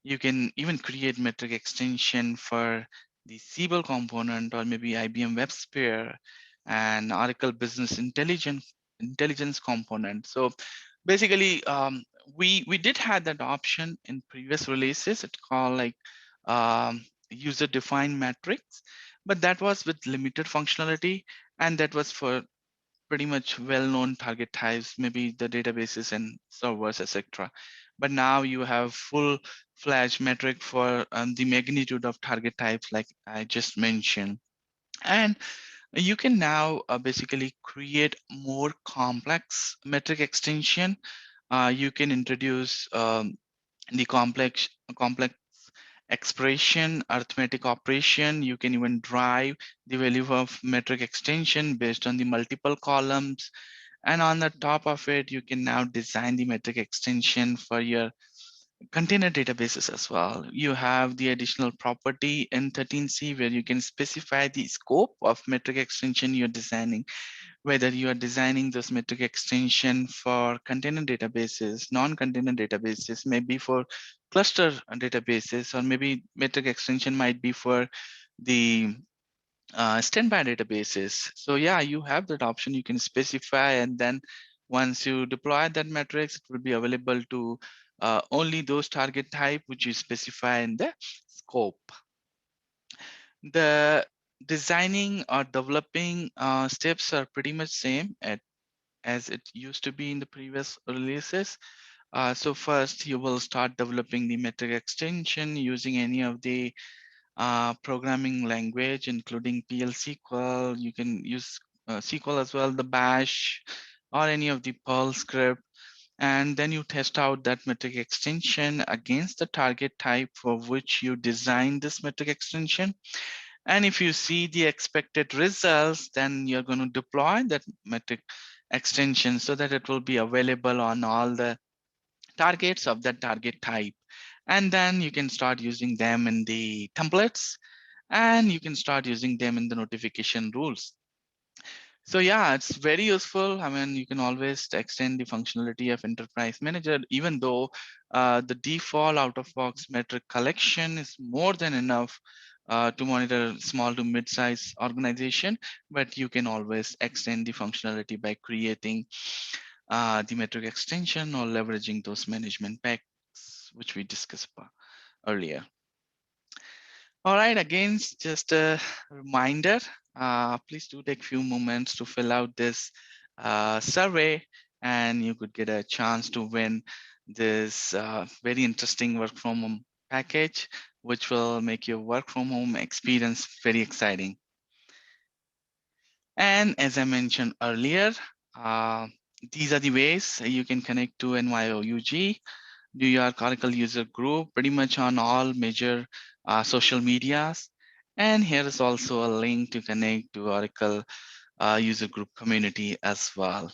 You can even create metric extension for the Siebel component or maybe IBM WebSphere and Oracle Business Intelligence component. So basically, we did have that option in previous releases. It's called like user-defined metrics, but that was with limited functionality, and that was for pretty much well-known target types, maybe the databases and servers, etc. But now you have full-fledged metric for the magnitude of target types, like I just mentioned. And you can now basically create more complex metric extension. You can introduce the complex expression, arithmetic operation. You can even drive the value of metric extension based on the multiple columns. And on the top of it, you can now design the metric extension for your container databases as well. You have the additional property in 13C where you can specify the scope of metric extension you're designing, whether you are designing this metric extension for container databases, non-container databases, maybe for cluster databases, or maybe metric extension might be for the standby databases. So yeah, you have that option. You can specify, and then once you deploy that metrics, it will be available to only those target type which you specify in the scope. The designing or developing steps are pretty much same as it used to be in the previous releases. So first, you will start developing the metric extension using any of the programming language, including PL SQL. You can use SQL as well, the Bash, or any of the Perl script. And then you test out that metric extension against the target type for which you designed this metric extension. And if you see the expected results, then you're going to deploy that metric extension so that it will be available on all the targets of that target type. And then you can start using them in the templates, and you can start using them in the notification rules. So yeah, it's very useful. I mean, you can always extend the functionality of Enterprise Manager, even though the default out-of-box metric collection is more than enough to monitor small to mid-size organization, but you can always extend the functionality by creating the metric extension or leveraging those management packs, which we discussed earlier. All right, again, just a reminder, please do take a few moments to fill out this survey, and you could get a chance to win this very interesting work from home package, which will make your work from home experience very exciting. And as I mentioned earlier, uh, these are the ways you can connect to NYOUG, New York Oracle user group, pretty much on all major social medias. And here is also a link to connect to Oracle user group community as well.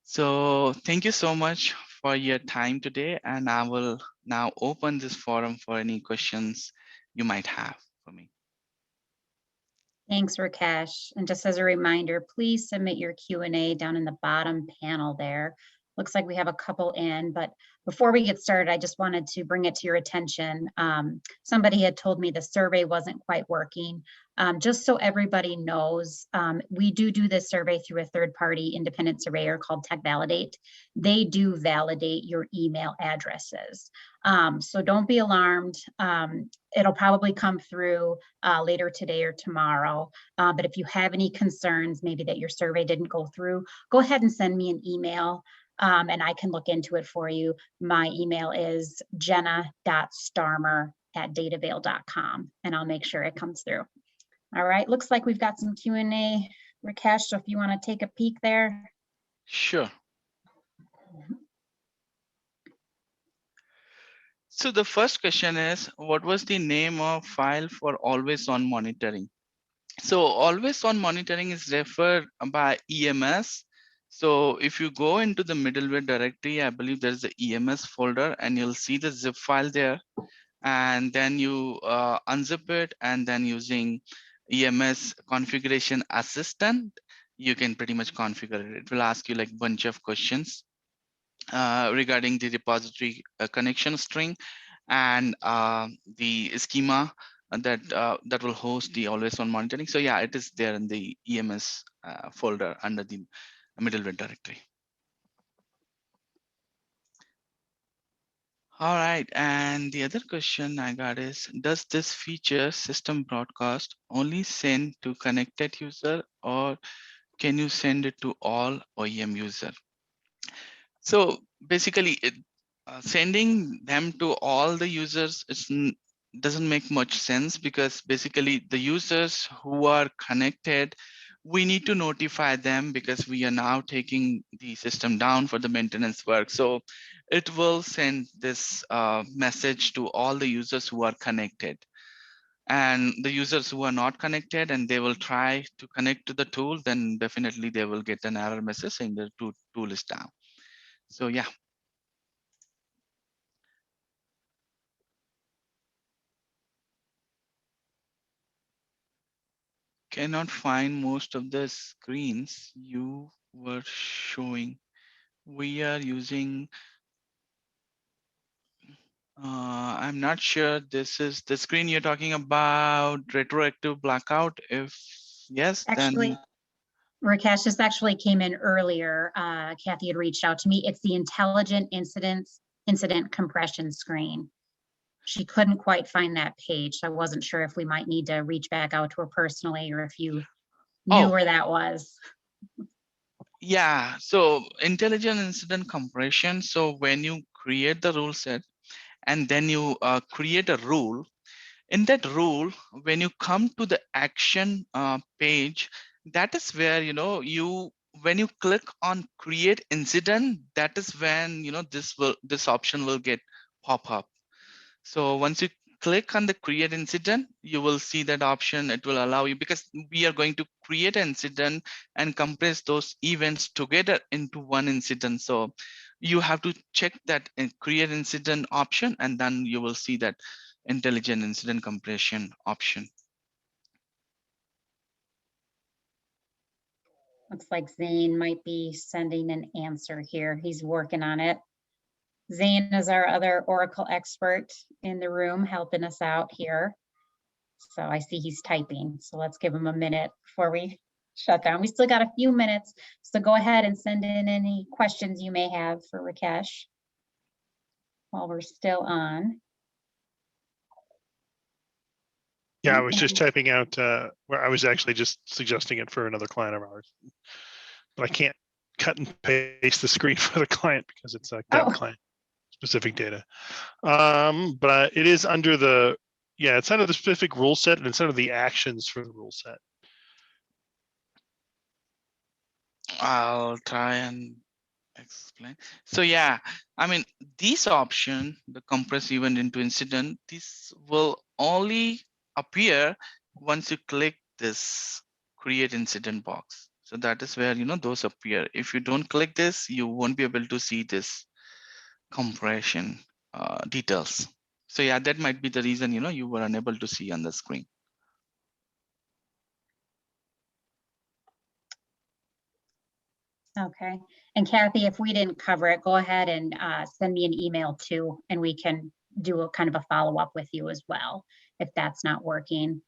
So thank you so much for your time today. And I will now open this forum for any questions you might have for me. Thanks, Rakesh. And just as a reminder, please submit your Q&A down in the bottom panel there. Looks like we have a couple in, but before we get started, I just wanted to bring it to your attention. Somebody had told me the survey wasn't quite working. Just so everybody knows, we do this survey through a third-party independent surveyor called Tech Validate. They do validate your email addresses. So don't be alarmed. It'll probably come through later today or tomorrow. But if you have any concerns, maybe that your survey didn't go through, go ahead and send me an email. And I can look into it for you. My email is jenna.starmer@datavail.com, and I'll make sure it comes through. All right, looks like we've got some Q&A, Rakesh, so if you want to take a peek there. Sure. So the first question is, what was the name of file for always on monitoring? So always on monitoring is referred by EMS. So if you go into the middleware directory, I believe there's the EMS folder and you'll see the zip file there. And then you unzip it, and then using EMS configuration assistant, you can pretty much configure it. It will ask you like a bunch of questions regarding the repository connection string and the schema that will host the always on monitoring. So yeah, it is there in the EMS folder under the middleware directory. All right, and the other question I got is, does this feature system broadcast only send to connected user, or can you send it to all OEM user? So basically, sending them to all the users doesn't make much sense, because basically the users who are connected, we need to notify them because we are now taking the system down for the maintenance work. So it will send this message to all the users who are connected. And the users who are not connected and they will try to connect to the tool, then definitely they will get an error message saying the tool is down. So yeah. Cannot find most of the screens you were showing. We are using, I'm not sure this is the screen you're talking about, retroactive blackout. If yes, Actually, then. Rakesh, this actually came in earlier. Kathy had reached out to me. It's the intelligent incident compression screen. She couldn't quite find that page. So I wasn't sure if we might need to reach back out to her personally, or if you knew where that was. Yeah, so intelligent incident compression. So when you create the rule set and then you create a rule, in that rule, when you come to the action page, that is where, when you click on create incident, that is when, this option will get pop up. So once you click on the create incident, you will see that option. It will allow you, because we are going to create an incident and compress those events together into one incident. So you have to check that create incident option, and then you will see that intelligent incident compression option. Looks like Zane might be sending an answer here. He's working on it. Zane is our other Oracle expert in the room helping us out here. So I see he's typing. So let's give him a minute before we shut down. We still got a few minutes. So go ahead and send in any questions you may have for Rakesh while we're still on. Yeah, I was just typing out where I was actually just suggesting it for another client of ours, but I can't cut and paste the screen for the client because it's like that client specific data. But it is under the, it's under the specific rule set, and it's under the actions for the rule set. I'll try and explain. So yeah, I mean, these option, the compress event into incident, this will only appear once you click this create incident box. So that is where, those appear. If you don't click this, you won't be able to see this compression details. So yeah, that might be the reason, you were unable to see on the screen. Okay. And Kathy, if we didn't cover it, go ahead and send me an email too, and we can do a kind of a follow-up with you as well, if that's not working.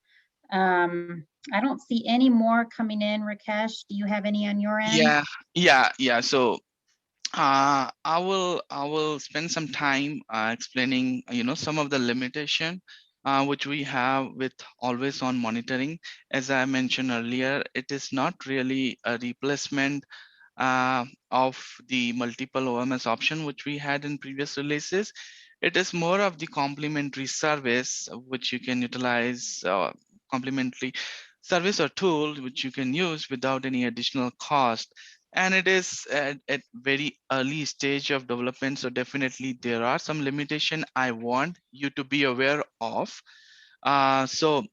I don't see any more coming in. Rakesh, do you have any on your end? Yeah. So I will spend some time explaining, some of the limitation which we have with always on monitoring. As I mentioned earlier, it is not really a replacement of the multiple OMS option which we had in previous releases. It is more of the complementary service which you can utilize, complementary service or tool which you can use without any additional cost. And it is at very early stage of development, so definitely there are some limitation I want you to be aware of. So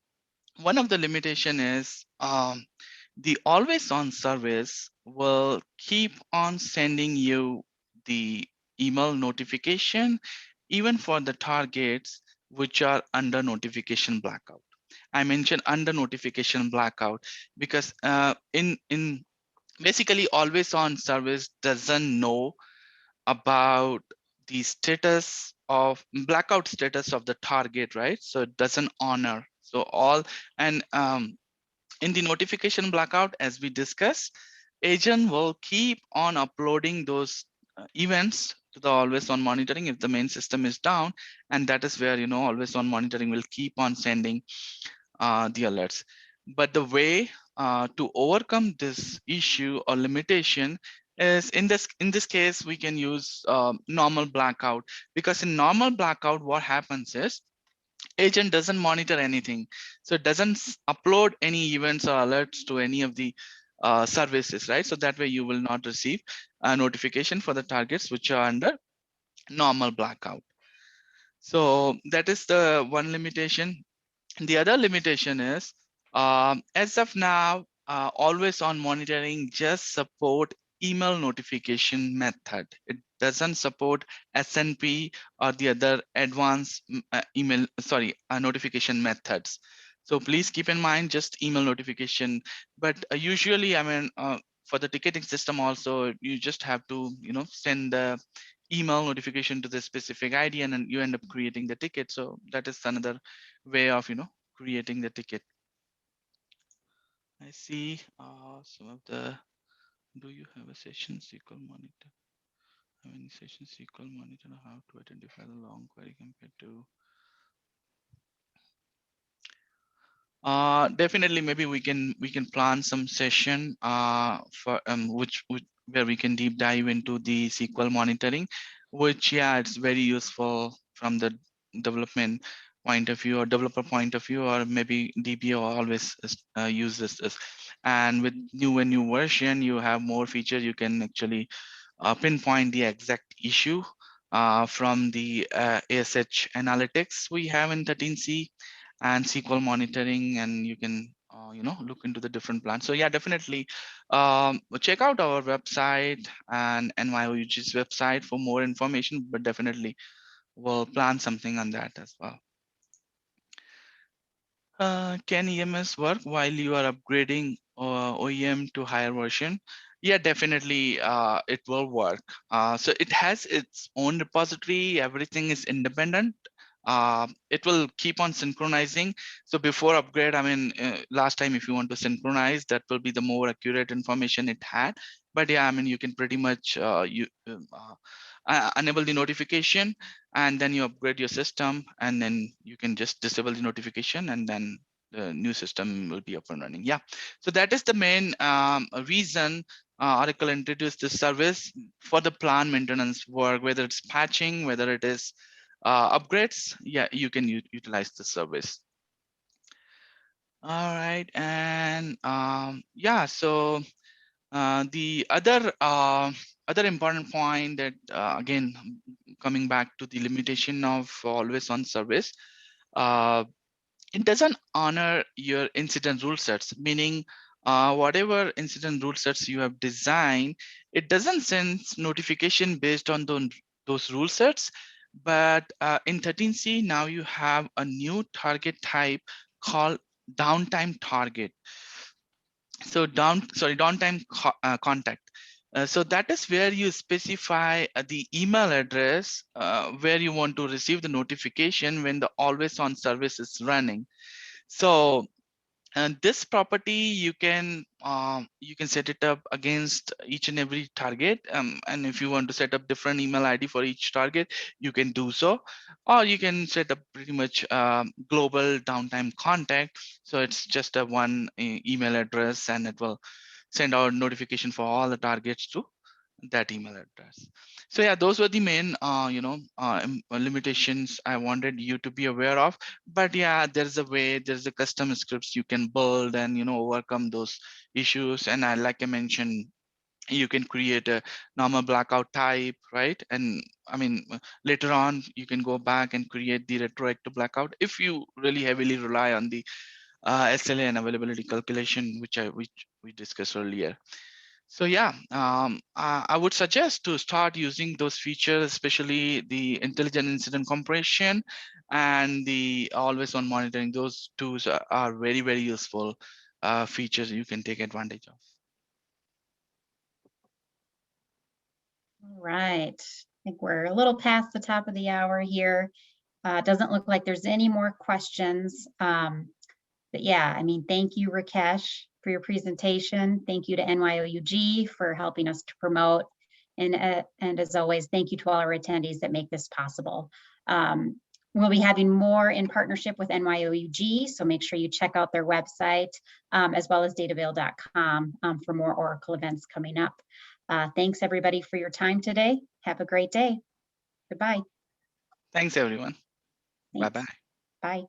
one of the limitation is the always on service will keep on sending you the email notification even for the targets which are under notification blackout. I mentioned under notification blackout because in basically always on service doesn't know about the status of blackout status of the target, right? So it doesn't honor. So all and in the notification blackout, as we discussed, agent will keep on uploading those events to the always on monitoring if the main system is down, and that is where always on monitoring will keep on sending the alerts. But the way to overcome this issue or limitation is in this case we can use normal blackout, because in normal blackout what happens is agent doesn't monitor anything, so it doesn't upload any events or alerts to any of the services, right? So that way you will not receive a notification for the targets which are under normal blackout. So that is the one limitation. The other limitation is, as of now, always on monitoring just support email notification method. It doesn't support SNP or the other advanced notification methods. So please keep in mind just email notification. But usually, for the ticketing system also, you just have to, send the email notification to the specific ID, and then you end up creating the ticket. So that is another way of creating the ticket. I see some of the, do you have a session SQL monitor? Have any session SQL monitor? How to identify the long query compared to? Definitely, maybe we can plan some session for which where we can deep dive into the SQL monitoring, which it's very useful from the development point of view or developer point of view, or maybe DBO always uses this. And with new version, you have more features. You can actually pinpoint the exact issue from the ASH analytics we have in 13C and SQL monitoring, and you can look into the different plans. So yeah, definitely check out our website and NYOUG's website for more information, but definitely we'll plan something on that as well. Can EMS work while you are upgrading OEM to higher version? Yeah, definitely it will work. So it has its own repository. Everything is independent. It will keep on synchronizing. So before upgrade, last time if you want to synchronize, that will be the more accurate information it had. But yeah, you can pretty much enable the notification, and then you upgrade your system, and then you can just disable the notification, and then the new system will be up and running. Yeah, so that is the main reason Oracle introduced this service for the plan maintenance work, whether it's patching, whether it is upgrades. Yeah, you can utilize the service. All right, and yeah, so the other important point that again, coming back to the limitation of always on service, it doesn't honor your incident rule sets, meaning whatever incident rule sets you have designed, it doesn't send notification based on those rule sets. But in 13C, now you have a new target type called downtime target. So downtime contact. So that is where you specify the email address where you want to receive the notification when the always on service is running. So and this property you can set it up against each and every target, and if you want to set up different email ID for each target, you can do so, or you can set up pretty much global downtime contact. So it's just a one email address, and it will send out notification for all the targets to that email address. So yeah, those were the main limitations I wanted you to be aware of. But yeah, there's a way, there's a custom scripts you can build and overcome those issues. And like I mentioned, you can create a normal blackout type, right? And I mean, later on you can go back and create the retroactive blackout if you really heavily rely on the SLA and availability calculation, which we discussed earlier. So yeah, I would suggest to start using those features, especially the intelligent incident compression and the always on monitoring. Those tools are very, very useful features you can take advantage of. All right. I think we're a little past the top of the hour here. Doesn't look like there's any more questions. But yeah, I mean, thank you, Rakesh, for your presentation. Thank you to NYOUG for helping us to promote. And as always, thank you to all our attendees that make this possible. We'll be having more in partnership with NYOUG, so make sure you check out their website as well as datavail.com for more Oracle events coming up. Thanks everybody for your time today. Have a great day. Goodbye. Thanks, everyone. Thanks. Bye-bye. Bye.